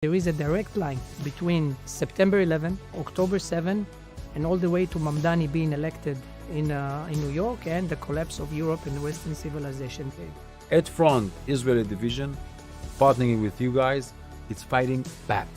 There is a direct line between September 11, October 7, and all the way to Mamdani being elected in New York and the collapse of Europe and Western civilization. At front, Israeli division, partnering with you guys, it's fighting back.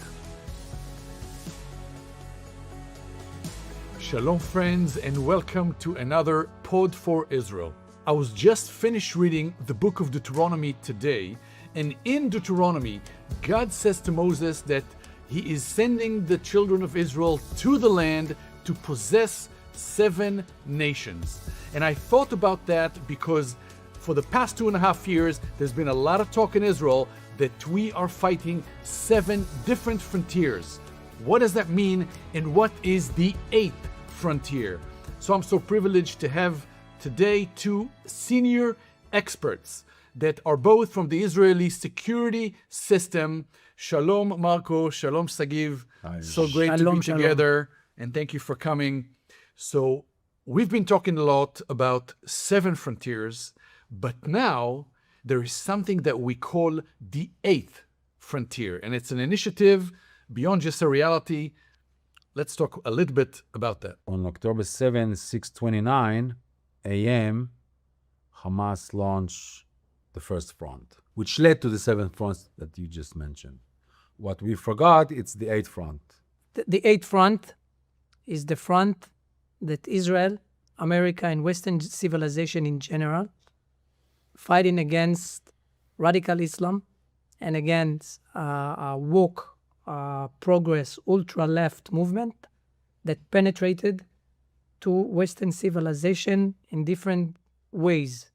Shalom friends, and welcome to another Pod for Israel. I was just finished reading the book of Deuteronomy today, and in Deuteronomy, God says to Moses that he is sending the children of Israel to the land to possess 7 nations. And I thought about that because for the past 2.5 years, there's been a lot of talk in Israel that we are fighting 7 different frontiers. What does that mean, and what is the 8th frontier? So I'm so privileged to have today 2 senior experts that are both from the Israeli security system. Shalom, Marco. Shalom, Sagiv. Hi. So great to be together, and thank you for coming. So we've been talking a lot about 7 frontiers, but now there is something that we call the 8th frontier, and it's an initiative beyond just a reality. Let's talk a little bit about that. On October 7, 6:29 a.m., Hamas launched the first front, which led to the 7th front that you just mentioned. What we forgot, it's the 8th front. The 8th front is the front that Israel, America, and Western civilization in general fighting against radical Islam and against woke, progress, ultra-left movement that penetrated to Western civilization in different ways.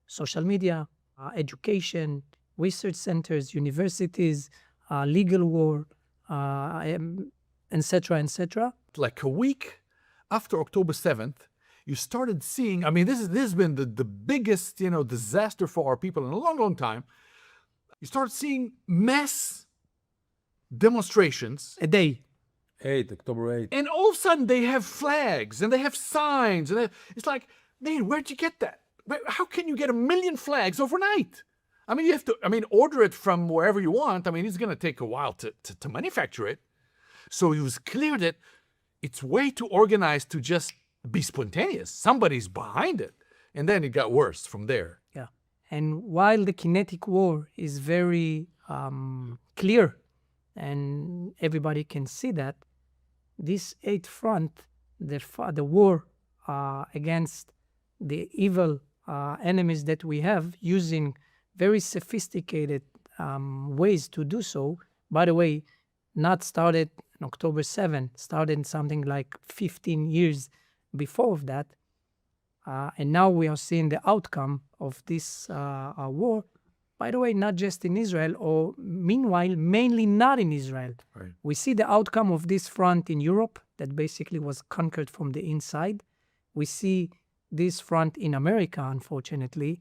Social media, education, research centers, universities, legal war, etc., etc. Like a week after October 7th, you started seeing, this has been the biggest, disaster for our people in a long, long time. You start seeing mass demonstrations. A day. October 8. And all of a sudden they have flags and they have signs. And it's like, man, where'd you get that? How can you get 1 million flags overnight? You have to, order it from wherever you want. It's going to take a while to manufacture it. So it was clear that it's way too organized to just be spontaneous. Somebody's behind it. And then it got worse from there. Yeah. And while the kinetic war is very clear, and everybody can see that, this 8th front, the war against the evil enemies that we have, using very sophisticated ways to do so. By the way, not started on October 7, started something like 15 years before of that. And now we are seeing the outcome of this war. By the way, not just in Israel, or meanwhile, mainly not in Israel. Right. We see the outcome of this front in Europe that basically was conquered from the inside. We see this front in America, unfortunately.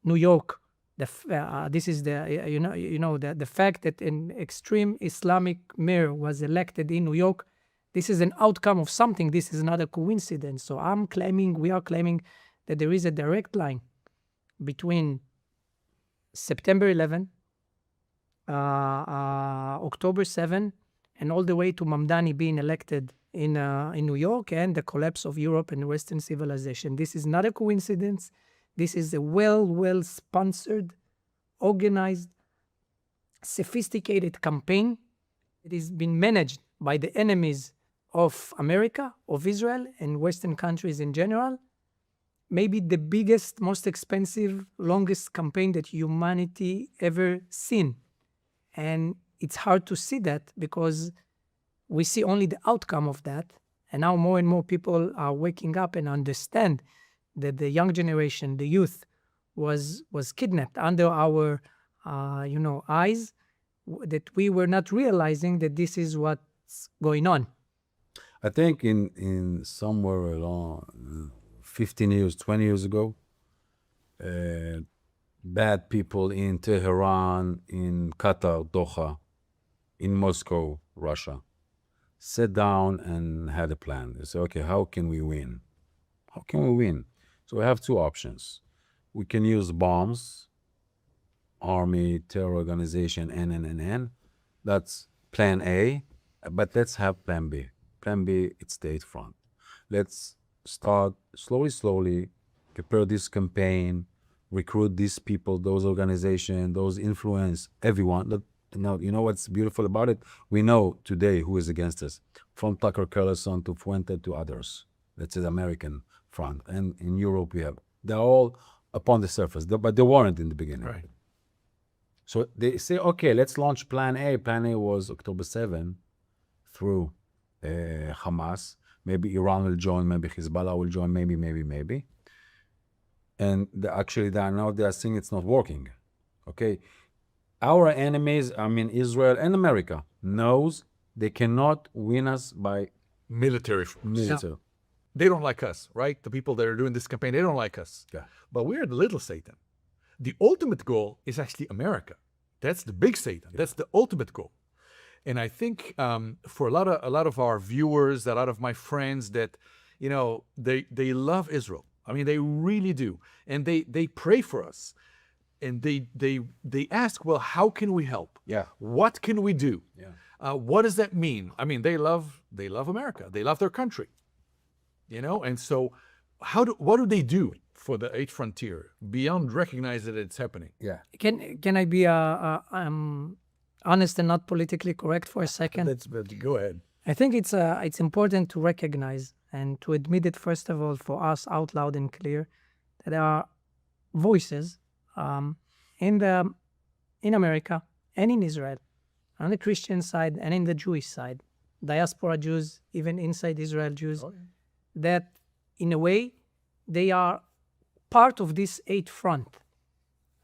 New York, this is the fact that an extreme Islamic mayor was elected in New York. This is an outcome of something. This is not a coincidence. So we are claiming that there is a direct line between September 11, October 7, and all the way to Mamdani being elected in New York and the collapse of Europe and Western civilization. This is not a coincidence. This is a well-sponsored, organized, sophisticated campaign. It has been managed by the enemies of America, of Israel, and Western countries in general. Maybe the biggest, most expensive, longest campaign that humanity ever seen. And it's hard to see that because we see only the outcome of that. And now more and more people are waking up and understand that the young generation, the youth, was kidnapped under our eyes, that we were not realizing that this is what's going on. I think in somewhere along 15 years, 20 years ago, bad people in Tehran, in Qatar, Doha, in Moscow, Russia, sat down and had a plan. They said, okay, how can we win? How can we win? So we have 2 options. We can use bombs, army, terror organization, NNN. That's plan A, but let's have plan B. Plan B, it's the 8th front. Let's start slowly, prepare this campaign, recruit these people, those organizations, those influence, everyone. You know what's beautiful about it? We know today who is against us, from Tucker Carlson to Fuente to others. That's the American front. And in Europe, they're all upon the surface, but they weren't in the beginning. Right. So they say, okay, let's launch Plan A. Plan A was October 7 through Hamas. Maybe Iran will join, maybe Hezbollah will join, maybe. And actually, they are saying it's not working. Okay, our enemies, Israel and America, knows they cannot win us by Military force. military. They don't like us, right? The people that are doing this campaign, they don't like us. Yeah. But we're the little Satan. The ultimate goal is actually America. That's the big Satan. That's the ultimate goal. And I think for a lot of our viewers, a lot of my friends, that they love Israel. They really do, and they pray for us, and they ask, well, how can we help? Yeah. What can we do? Yeah. What does that mean? They love America. They love their country. And so what do they do for the 8th frontier beyond recognize that it's happening? Yeah. Can I be honest and not politically correct for a second? Go ahead. I think it's important to recognize and to admit it, first of all, for us out loud and clear, that there are voices in America and in Israel, on the Christian side and in the Jewish side, diaspora Jews, even inside Israel Jews, that in a way they are part of this 8th front.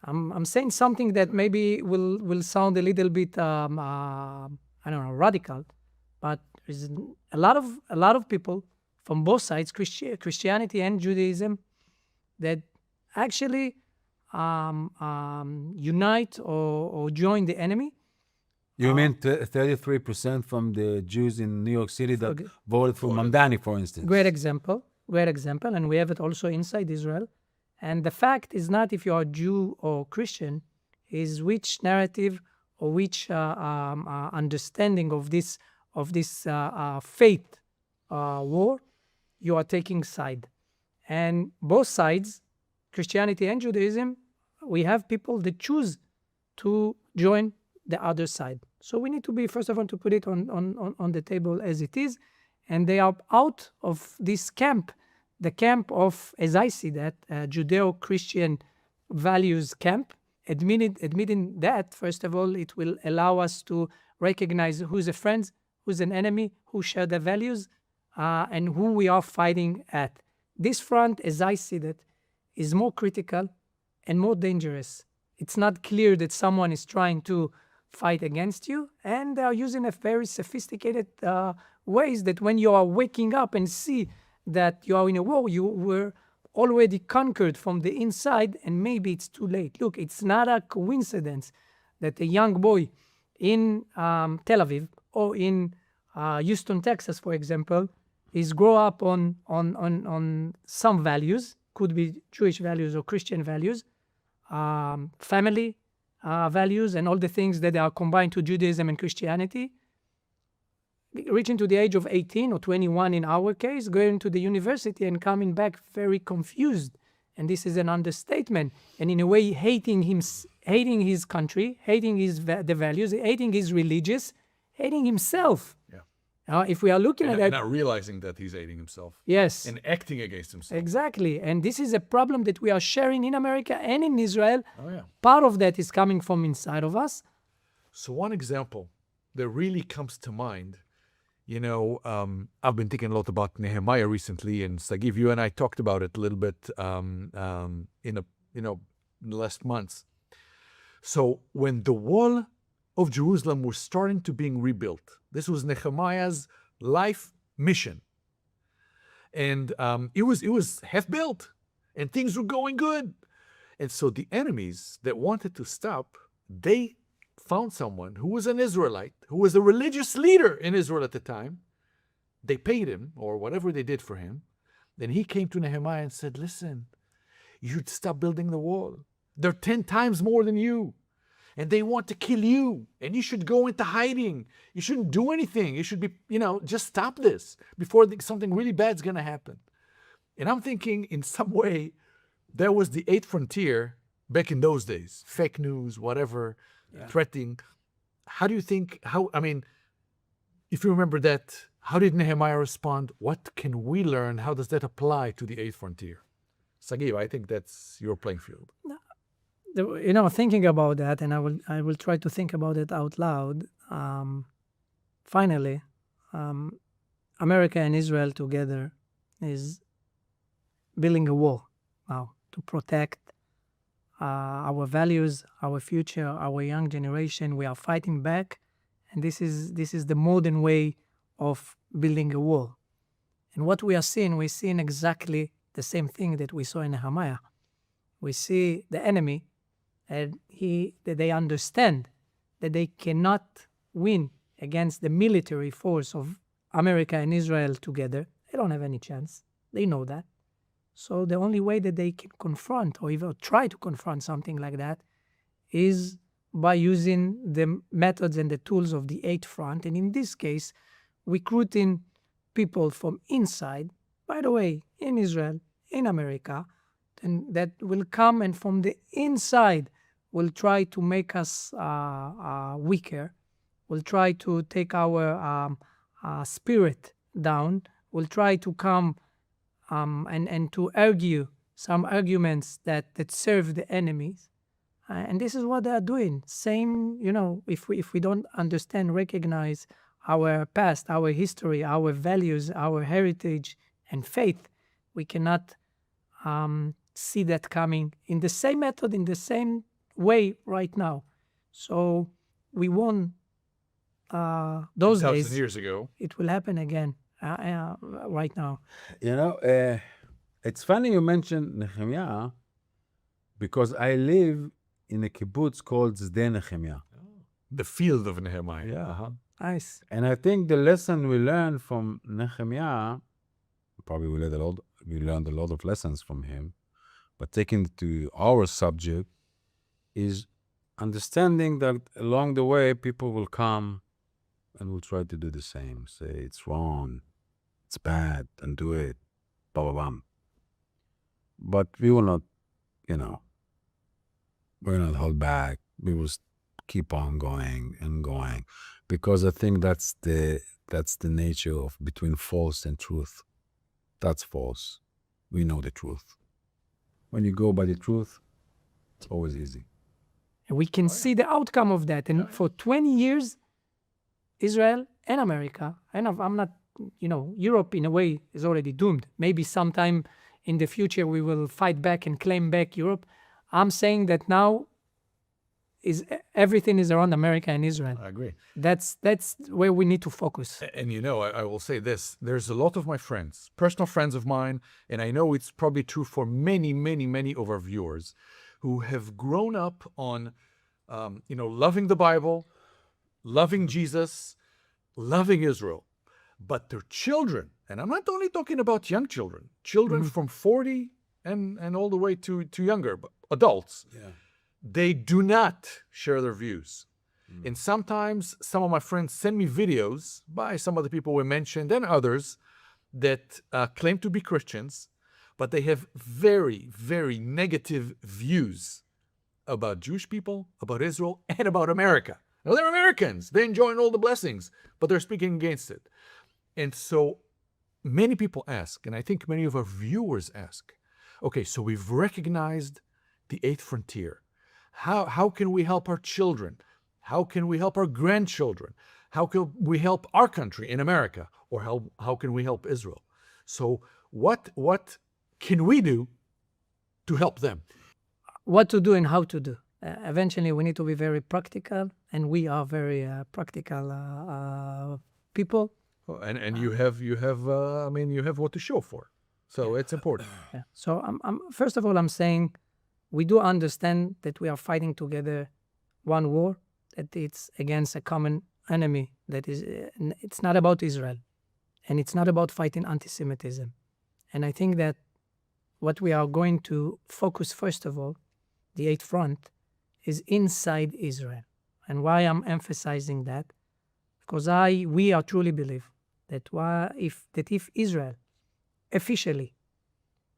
I'm saying something that maybe will sound a little bit radical, but there's a lot of people from both sides, Christianity and Judaism, that actually unite or join the enemy. You mean 33% from the Jews in New York City that voted for Mamdani, for instance? Great example, and we have it also inside Israel. And the fact is not if you are Jew or Christian, is which narrative or which understanding of this faith war you are taking side. And both sides, Christianity and Judaism, we have people that choose to join the other side. So we need to be, first of all, to put it on the table as it is. And they are out of this camp, the camp of, as I see that, Judeo-Christian values camp. Admitting that, first of all, it will allow us to recognize who's a friend, who's an enemy, who share the values, and who we are fighting at. This front, as I see that, is more critical and more dangerous. It's not clear that someone is trying to fight against you, and they are using a very sophisticated ways that when you are waking up and see that you are in a war, you were already conquered from the inside, and maybe it's too late. Look, it's not a coincidence that a young boy in Tel Aviv or in Houston, Texas, for example, is grow up on some values, could be Jewish values or Christian values, family values, and all the things that are combined to Judaism and Christianity, reaching to the age of 18 or 21 in our case, going to the university and coming back very confused. And this is an understatement. And in a way, hating his country, hating the values, hating his religious, hating himself. Yeah. If we are looking at that... Not realizing that he's hating himself. Yes. And acting against himself. Exactly. And this is a problem that we are sharing in America and in Israel. Oh, yeah. Part of that is coming from inside of us. So one example that really comes to mind, I've been thinking a lot about Nehemiah recently, and Sagiv, you and I talked about it a little bit in the last months. So when the wall of Jerusalem was starting to being rebuilt, this was Nehemiah's life mission, and it was half built, and things were going good, and so the enemies that wanted to stop, they found someone who was an Israelite, who was a religious leader in Israel at the time. They paid him, or whatever they did for him. Then he came to Nehemiah and said, listen, you'd stop building the wall. They're 10 times more than you. and they want to kill you, and you should go into hiding. You shouldn't do anything. You should be, just stop this before something really bad's going to happen. And I'm thinking, in some way, there was the eighth frontier back in those days. Fake news, whatever, threatening. How do you think, if you remember that, how did Nehemiah respond? What can we learn? How does that apply to the eighth frontier? Sagiv, I think that's your playing field. Thinking about that, and I will try to think about it out loud. Finally, America and Israel together is building a wall now to protect our values, our future, our young generation. We are fighting back, and this is the modern way of building a wall. And what we're seeing exactly the same thing that we saw in Nehemiah. We see the enemy, and they understand that they cannot win against the military force of America and Israel together. They don't have any chance. They know that. So the only way that they can confront or even try to confront something like that is by using the methods and the tools of the eighth front. And in this case, recruiting people from inside, by the way, in Israel, in America, and that will come and from the inside will try to make us weaker, will try to take our spirit down, will try to come and to argue some arguments that serve the enemies. And this is what they are doing. Same, if we don't understand, recognize our past, our history, our values, our heritage and faith, we cannot see that coming in the same method, in the same way right now. So we won those 2,000 days. years ago. It will happen again right now. It's funny you mentioned Nehemiah, because I live in a kibbutz called Sde Nehemiah. The field of Nehemiah. Yeah. Nice. And I think the lesson we learned from Nehemiah, probably we learned a lot of lessons from him, but taking it to our subject, is understanding that along the way people will come and will try to do the same. Say it's wrong, it's bad, and do it, blah, blah, blah. But we will not, we're not hold back. We will keep on going and going, because I think that's the nature of between false and truth. That's false. We know the truth. When you go by the truth, it's always easy. And we can see the outcome of that. And for 20 years, Israel and America, and I'm not, Europe in a way is already doomed. Maybe sometime in the future we will fight back and claim back Europe. I'm saying that now everything is around America and Israel. I agree. That's where we need to focus. And I will say this, there's a lot of my friends, personal friends of mine, and I know it's probably true for many, many, many of our viewers, who have grown up on, loving the Bible, loving Jesus, loving Israel. But their children, and I'm not only talking about young children from 40 and all the way to younger, but adults, they do not share their views. And sometimes some of my friends send me videos by some of the people we mentioned and others that claim to be Christians, but they have very, very negative views about Jewish people, about Israel, and about America. Now, they're Americans. They're enjoying all the blessings, but they're speaking against it. And so many people ask, and I think many of our viewers ask, okay, so we've recognized the eighth frontier. How can we help our children? How can we help our grandchildren? How can we help our country in America? Or how can we help Israel? So what can we do to help them? What to do and how to do. Eventually, we need to be very practical, and we are very practical people. And you have what to show for. So it's important. Yeah. So first of all, I'm saying we do understand that we are fighting together one war, that it's against a common enemy. That is, it's not about Israel, and it's not about fighting anti-Semitism. And I think that what we are going to focus first of all, the eighth front, is inside Israel. And why I'm emphasizing that? Because we are truly believe that if Israel officially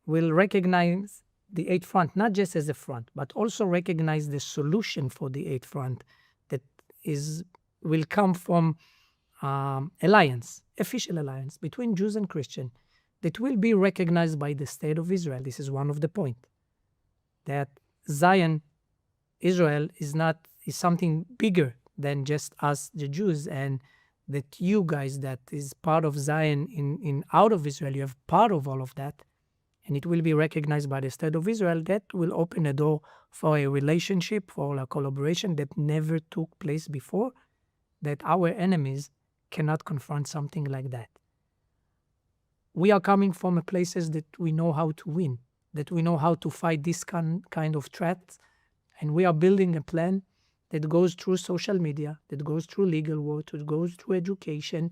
will recognize the eighth front, not just as a front, but also recognize the solution for the eighth front that will come from official alliance between Jews and Christians that will be recognized by the state of Israel. This is one of the points. That Zion, Israel, is something bigger than just us, the Jews, and that you guys that is part of Zion in out of Israel, you have part of all of that, and it will be recognized by the state of Israel. That will open a door for a relationship, for a collaboration that never took place before, that our enemies cannot confront something like that. We are coming from places that we know how to win, that we know how to fight this kind of threats, and we are building a plan that goes through social media, that goes through legal work, that goes through education,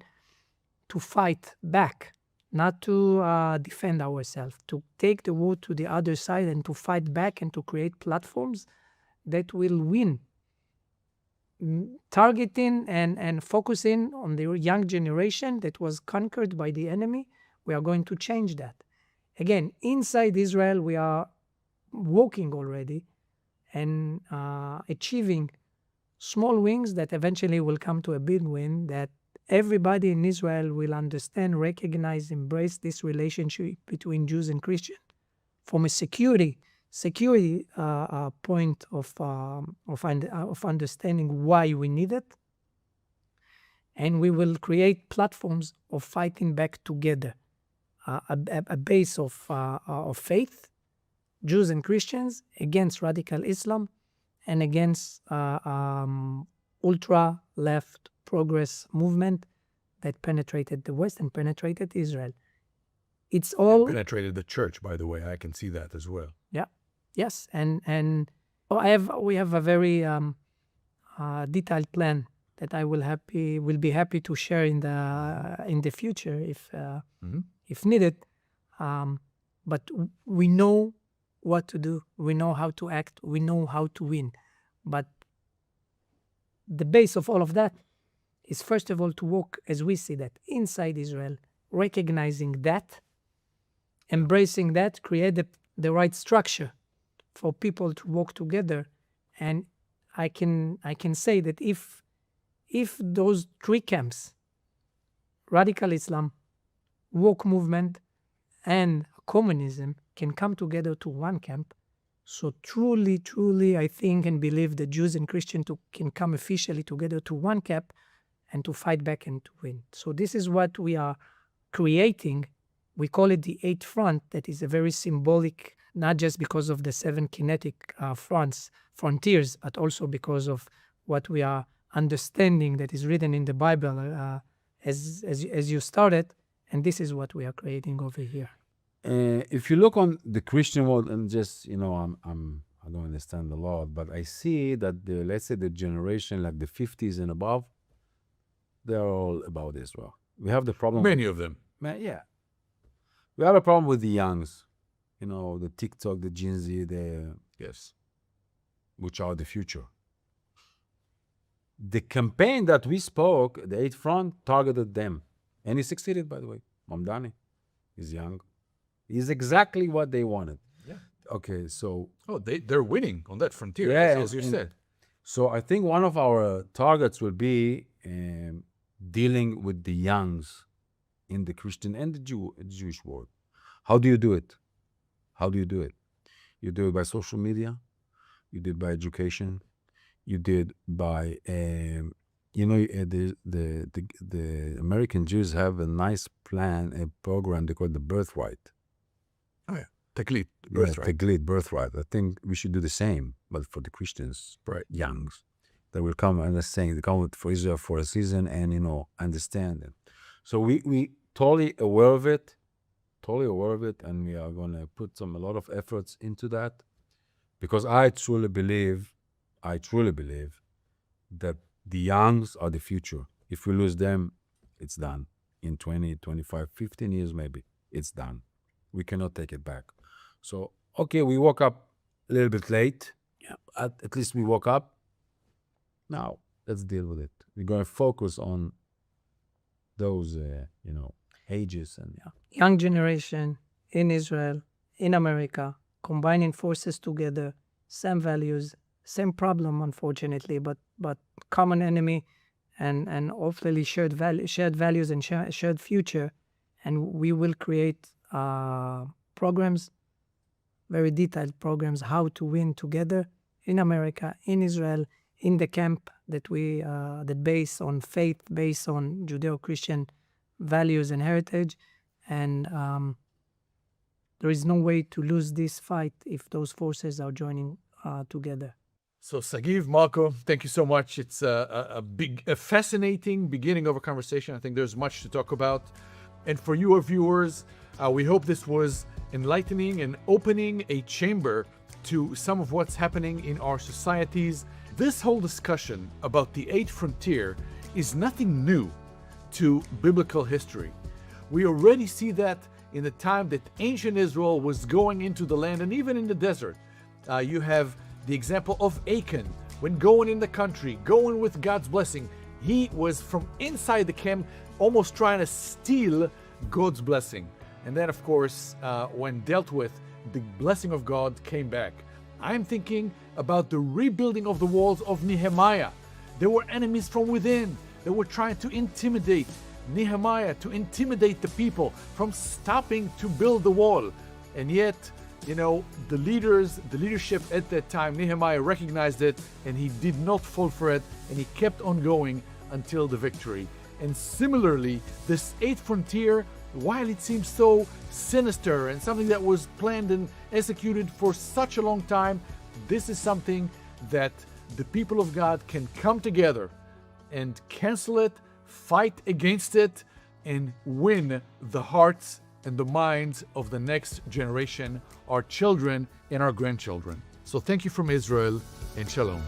to fight back, not to defend ourselves, to take the war to the other side and to fight back and to create platforms that will win, targeting and focusing on the young generation that was conquered by the enemy. We are going to change that. Again, inside Israel, we are working already and achieving small wins that eventually will come to a big win, that everybody in Israel will understand, recognize, embrace this relationship between Jews and Christians from a security point of understanding why we need it. And we will create platforms of fighting back together, a base of faith, Jews and Christians, against radical Islam and against ultra-left progress movement that penetrated the West and penetrated Israel. It's all Penetrated the church, by the way. I can see that as well. Yeah. Yes. And we have a very detailed plan that I will be happy to share in the future if needed. But we know what to do. We know how to act. We know how to win. But the base of all of that is, first of all, to work as we see that inside Israel, recognizing that, embracing that, create the right structure for people to work together. And I can say that if those three camps, radical Islam, woke movement, and communism, can come together to one camp, so truly, I think and believe that Jews and Christians can come officially together to one camp and to fight back and to win. So this is what we are creating. We call it the Eighth Front. That is a very symbolic, not just because of the seven kinetic frontiers, but also because of what we are understanding that is written in the Bible as you started. And this is what we are creating over here. If you look on the Christian world, and just, I don't understand a lot, but I see that let's say the generation like the 50s and above, they're all about Israel. We have the problem. Many of them. Yeah. We have a problem with the youngs, the TikTok, the Gen Z, Yes. which are the future. The campaign that we spoke, the Eighth Front, targeted them. And he succeeded, by the way. Mamdani is young. He's exactly what they wanted. Yeah. Okay, so... Oh, they're winning on that frontier, Yeah, as you said. So I think one of our targets will be dealing with the youngs in the Christian and the Jewish world. How do you do it? You do it by social media. You do it by education. You do it by... the American Jews have a nice plan, a program they call the birthright. Oh, yeah. Taglit, birthright. Yeah, Taglit, birthright. I think we should do the same, but for the Christians, Right. youngs, that will come and saying they come for Israel for a season and understand it. So we totally aware of it, and we are going to put a lot of efforts into that, because I truly believe that the youngs are the future. If we lose them, it's done. In 20, 25, 15 years maybe, it's done. We cannot take it back. So, okay, we woke up a little bit late at least we woke up. Now let's deal with it. We're going to focus on those, ages and Young generation in Israel, in America, combining forces together, same values, same problem, unfortunately, but common enemy, and hopefully shared values and shared future, and we will create programs, very detailed programs, how to win together in America, in Israel, in the camp that we that based on faith, based on Judeo-Christian values and heritage, and there is no way to lose this fight if those forces are joining together. So Sagiv, Marco, thank you so much. It's a fascinating beginning of a conversation. I think there's much to talk about. And for you, our viewers, we hope this was enlightening and opening a chamber to some of what's happening in our societies. This whole discussion about the eighth frontier is nothing new to biblical history. We already see that in the time that ancient Israel was going into the land, and even in the desert. You have the example of Achan, when going in the country, going with God's blessing. He was from inside the camp, almost trying to steal God's blessing. And then, of course, when dealt with, the blessing of God came back. I'm thinking about the rebuilding of the walls of Nehemiah. There were enemies from within. They were trying to intimidate Nehemiah, to intimidate the people from stopping to build the wall. And yet, the leadership at that time, Nehemiah recognized it, and he did not fall for it, and he kept on going until the victory. And similarly, this eighth frontier, while it seems so sinister and something that was planned and executed for such a long time, this is something that the people of God can come together and cancel it, fight against it, and win the hearts and the minds of the next generation, our children and our grandchildren. So thank you from Israel, and shalom.